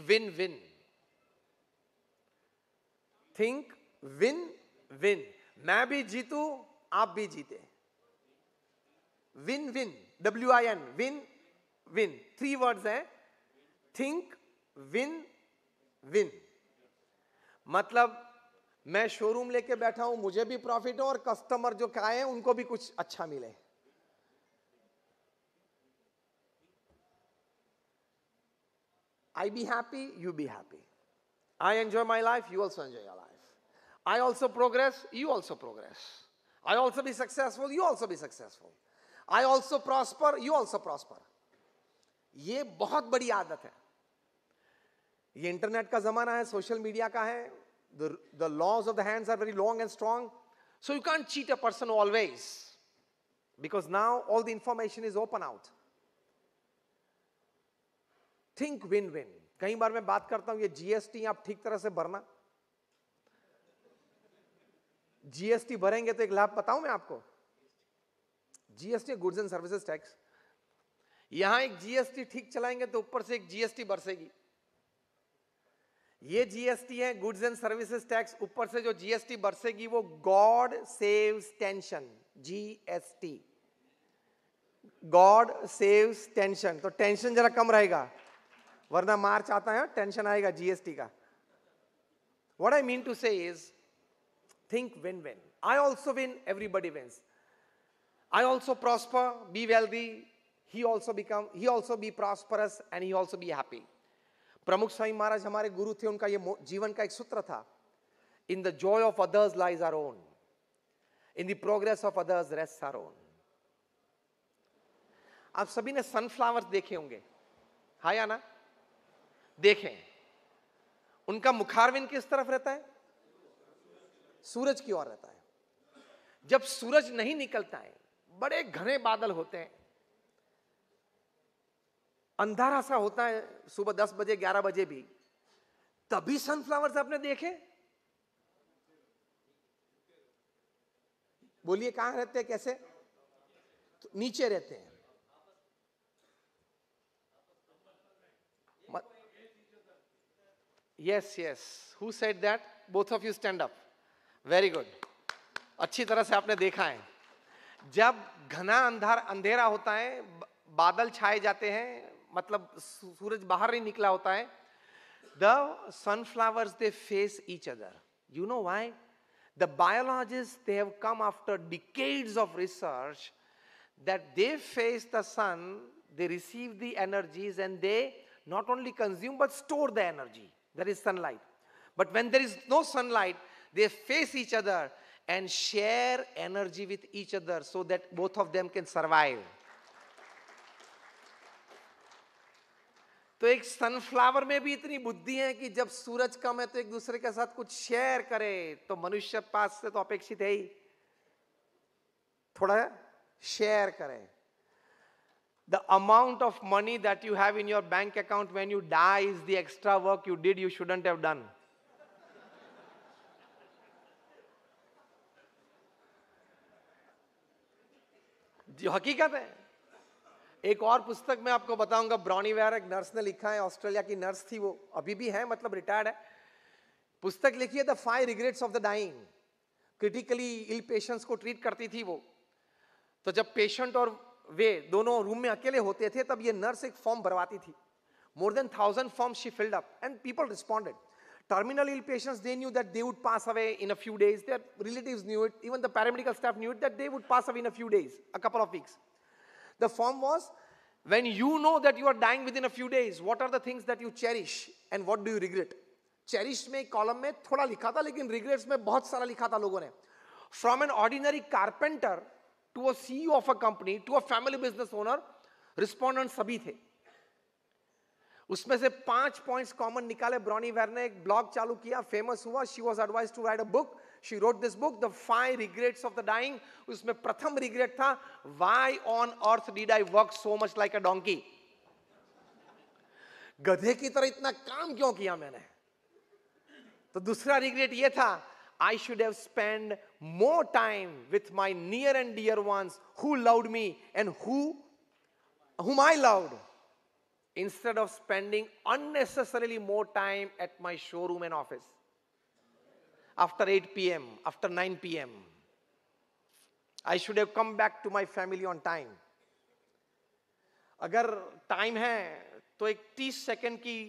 Win win, think win win, मैं भी जीतू आप भी जीते, win win, WIN, win win, 3 words हैं, थिंक विन विन। मतलब मैं शोरूम लेके बैठा हूं, मुझे भी प्रॉफिट हो और कस्टमर जो आए हैं उनको भी कुछ अच्छा मिले। I be happy, you be happy. I enjoy my life, you also enjoy your life. I also progress, you also progress. I also be successful, you also be successful. I also prosper, you also prosper. ये बहुत बड़ी आदत है। ये internet का जमाना है, social media का है। The laws of the hands are very long and strong, so you can't cheat a person always, because now all the information is open out. Think win-win. कई बार मैं बात करता हूं, ये GST आप ठीक तरह से भरना। GST भरेंगे तो एक लाभ बताऊं मैं आपको, GST goods and services tax. यहां एक GST ठीक चलाएंगे तो ऊपर से एक GST बरसेगी। ये GST है गुड्स एंड सर्विसेज टैक्स, ऊपर से जो GST बरसेगी वो God saves tension, GST, God saves tension. तो टेंशन जरा कम रहेगा, वरना मार्च आता है टेंशन आएगा GST का। What I mean to say is, think win-win. I also win, everybody wins. I also prosper, be wealthy, he also be prosperous, and he also be happy. प्रमुख स्वामी महाराज हमारे गुरु थे, उनका ये जीवन का एक सूत्र था, in the joy of others lies our own, in the progress of others rests our own. आप सभी ने सनफ्लावर्स देखे होंगे, हाँ या ना? देखें, उनका मुखारविंद किस तरफ रहता है? सूरज की ओर रहता है। जब सूरज नहीं निकलता है, बड़े घने बादल होते हैं, अंधारा सा होता है, सुबह 10 बजे 11 बजे भी, तभी सनफ्लावर्स आपने देखे? बोलिए कहां रहते हैं, कैसे? तो नीचे रहते हैं। Yes, who said that? Both of you stand up. Very good. अच्छी तरह से आपने देखा है। जब घना अंधेरा होता है, बादल छाए जाते हैं, मतलब सूरज बाहर नहीं निकला होता है, the sunflowers they face each other. You know why? The biologists, they have come after decades of research that they face the sun, they receive the energies, and they not only consume but store the energy. There is sunlight. But when there is no sunlight, they face each other and share energy with each other so that both of them can survive. तो एक sunflower में भी इतनी बुद्धि है कि जब सूरज कम है तो एक दूसरे के साथ कुछ शेयर करे, तो मनुष्य पास से तो अपेक्षित है ही थोड़ा शेयर करे। The amount of money that you have in your bank account when you die is the extra work you did, you shouldn't have done. जो हकीकत है। एक और पुस्तक मैं आपको बताऊंगा, ब्रॉनी वेयर, एक नर्स ने लिखा है, ऑस्ट्रेलिया की नर्स थी वो, अभी भी है, मतलब रिटायर्ड है। पुस्तक लिखी है the 5 regrets of the dying. Critically ill patients को ट्रीट करती थी वो। तो जब पेशेंट और वे दोनों रूम में अकेले होते थे, तब ये नर्स एक फॉर्म भरवाती थी। More than 1,000 forms she filled up and people responded. Terminal ill patients, they knew that they would pass away in a few days. Their relatives knew it. Even the paramedical staff knew it, that they would pass away in a few days, a couple of weeks. The form was, when you know that you are dying within a few days, what are the things that you cherish and what do you regret? Cherish में column में थोड़ा लिखा था, लेकिन regrets में बहुत सारा लिखा था लोगों ने. From an ordinary carpenter to a CEO of a company to a family business owner, respondents सभी थे. उसमें से 5 पॉइंट्स कॉमन निकाले. ब्रॉनी वेयर ने एक ब्लॉग चालू किया, फेमस हुआ. She was advised to write a book. She wrote this book, the 5 regrets of the dying. उसमें प्रथम रिग्रेट था, why on earth did I work so much like a donkey. गधे की तरह इतना काम क्यों किया मैंने. तो दूसरा रिग्रेट ये था, I should have spent more time with my near and dear ones who loved me and whom I loved. instead of spending unnecessarily more time at my showroom and office after 8 p.m., after 9 p.m. I should have come back to my family on time. अगर time है तो एक 30 second की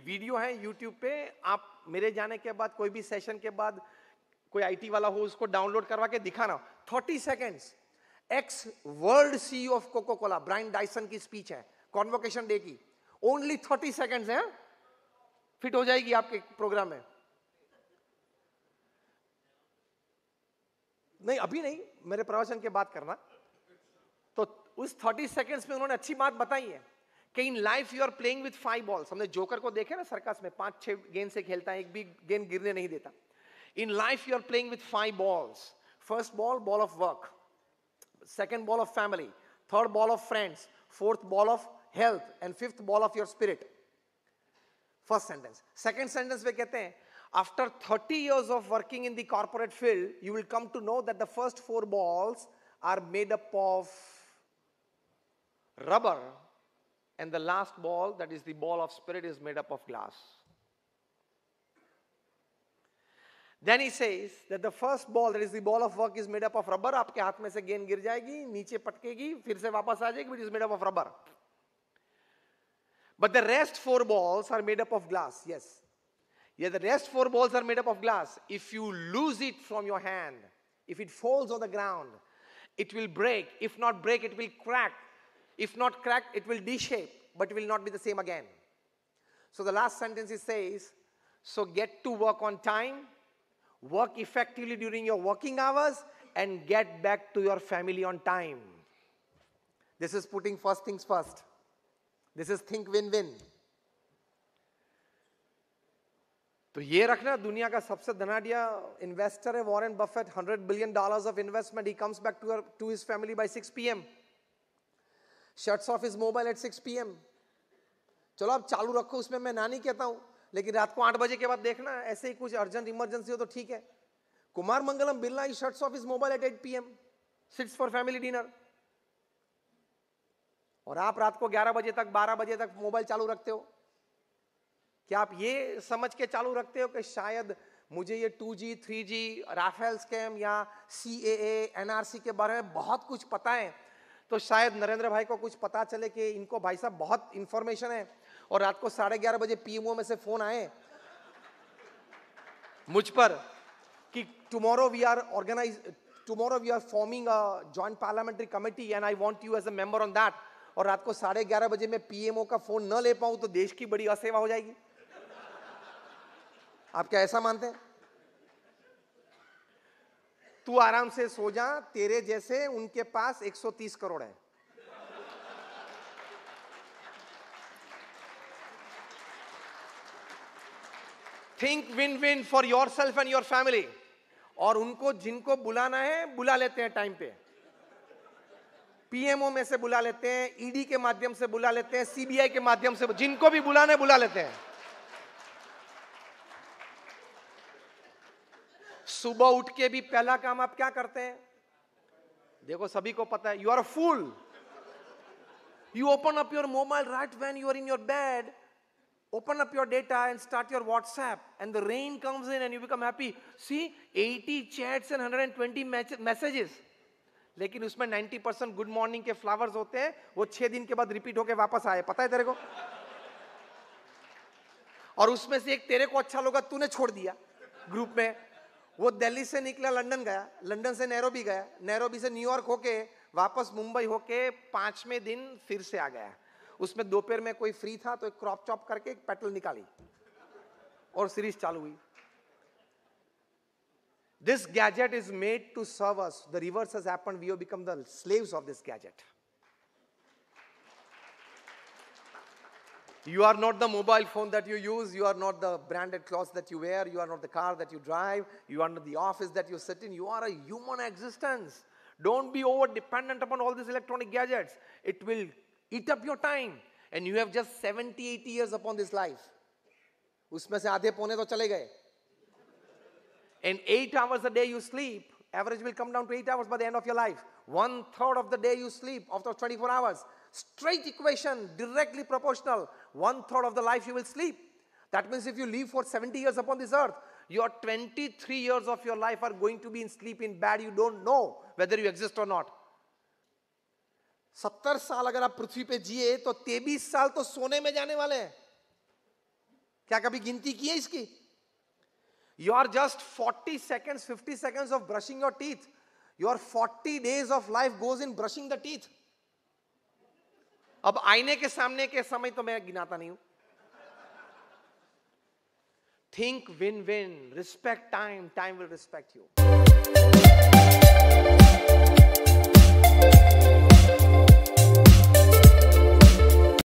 video है YouTube पे, आप मेरे जाने के बाद कोई भी सेशन के बाद कोई आईटी वाला हो उसको डाउनलोड करवा के दिखाना. 30 seconds. Ex world CEO of Coca Cola Brian Dyson की स्पीच है कॉन्वोकेशन डे की. ओनली 30 सेकंड्स है, फिट हो जाएगी आपके प्रोग्राम में. नहीं अभी नहीं, मेरे प्रवचन के बाद करना. तो उस 30 सेकंड्स में उन्होंने अच्छी बात बताई है कि in life you are playing with 5 balls. हमने जोकर को देखे ना सर्कस में, 5-6 गेंद से खेलता है, एक भी गेंद गिरने नहीं देता. In life you are playing with 5 balls. First ball, ball of work. Second ball of family, third ball of friends, fourth ball of health, and fifth ball of your spirit. First sentence. Second sentence में कहते हैं, after 30 years of working in the corporate field, you will come to know that the first 4 balls are made up of rubber, and the last ball, that is the ball of spirit, is made up of glass. Then he says that the first ball, that is the ball of work, is made up of rubber. आपके हाथ में से गेंद गिर जाएगी, नीचे पटकेगी, फिर से वापस आ जाएगी, but it is made up of rubber. But the rest 4 balls are made up of glass. Yes. Yeah, the rest 4 balls are made up of glass. If you lose it from your hand, if it falls on the ground, it will break. If not break, it will crack. If not crack, it will deshape, but it will not be the same again. So the last sentence he says, so get to work on time, work effectively during your working hours, and get back to your family on time. This is putting first things first. This is think win-win. तो ये रखना, दुनिया का सबसे धनाढ्य investor है Warren Buffett. $100 billion of investment. He comes back to his family by 6 p.m. Shuts off his mobile at 6 p.m. चलो आप चालू रखो, उसमें मैं ना नहीं कहता हूं, लेकिन रात को 8 बजे के बाद देखना, ऐसे ही कुछ अर्जेंट इमरजेंसी हो तो ठीक है. Kumar Mangalam Birla, he shuts off his mobile at 8 p.m. sits for family dinner. और आप रात को 11 बजे तक 12 बजे तक मोबाइल चालू रखते हो. क्या आप ये समझ के चालू रखते हो कि शायद मुझे ये 2G 3G राफेल स्कैम या CAA NRC के बारे में बहुत कुछ पता है, तो शायद नरेंद्र भाई को कुछ पता चले कि इनको भाई साहब बहुत इंफॉर्मेशन है, और रात को 11:30 बजे PMO में से फोन आए मुझ पर कि tomorrow we are forming a joint parliamentary committee and I want you as a member on that. और रात को 11:30 बजे मैं PMO का फोन न ले पाऊं तो देश की बड़ी असेवा हो जाएगी. आप क्या ऐसा मानते हैं? तू आराम से सो जा, तेरे जैसे उनके पास 130 करोड़ है. Think win-win for yourself and your family. और उनको जिनको बुलाना है बुला लेते हैं टाइम पे. PMO में से बुला लेते हैं, ED के माध्यम से बुला लेते हैं, CBI के माध्यम से, जिनको भी बुलाना है बुला लेते हैं. सुबह उठ के भी पहला काम आप क्या करते हैं? देखो सभी को पता है, you are a fool. You open up your mobile right when you are in your bed, open up your data and start your WhatsApp, and the rain comes in and you become happy. See, 80 chats and 120 messages. लेकिन उसमें 90% good morning के flowers होते हैं, वो 6 दिन के बाद repeat होके वापस आए. पता है तेरे को? और उसमें से एक तेरे को अच्छा लगा, तूने छोड़ दिया ग्रुप में. वो दिल्ली से निकला, लंदन गया, लंदन से नैरोबी गया, नैरोबी से न्यूयॉर्क होके वापस मुंबई होके 5वें दिन फिर से आ गया. उसमें दोपहर में कोई फ्री था तो एक क्रॉप चॉप करके एक पेटल निकाली और सीरीज चालू हुई. This gadget is made to serve us. The reverse has happened. We have become the slaves of this gadget. You are not the mobile phone that you use. You are not the branded clothes that you wear. You are not the car that you drive. You are not the office that you sit in. You are a human existence. Don't be over dependent upon all these electronic gadgets. It will eat up your time. And you have just 70, 80 years upon this life. उसमें से आधे पौने तो चले गए. And 8 hours a day you sleep, average will come down to 8 hours by the end of your life. 1/3 of the day you sleep, of those 24 hours. Straight equation, directly proportional. 1/3 of the life you will sleep. That means if you live for 70 years upon this earth, your 23 years of your life are going to be in sleep, in bed. You don't know whether you exist or not. 70 साल अगर आप पृथ्वी पे जिए तो 23 साल तो सोने में जाने वाले हैं. क्या कभी गिनती की है इसकी? You are just 40 seconds, 50 seconds of brushing your teeth. Your 40 days of life goes in brushing the teeth. अब आईने के सामने के समय तो मैं गिनाता नहीं हूं. Think win-win. Respect time. Time will respect you.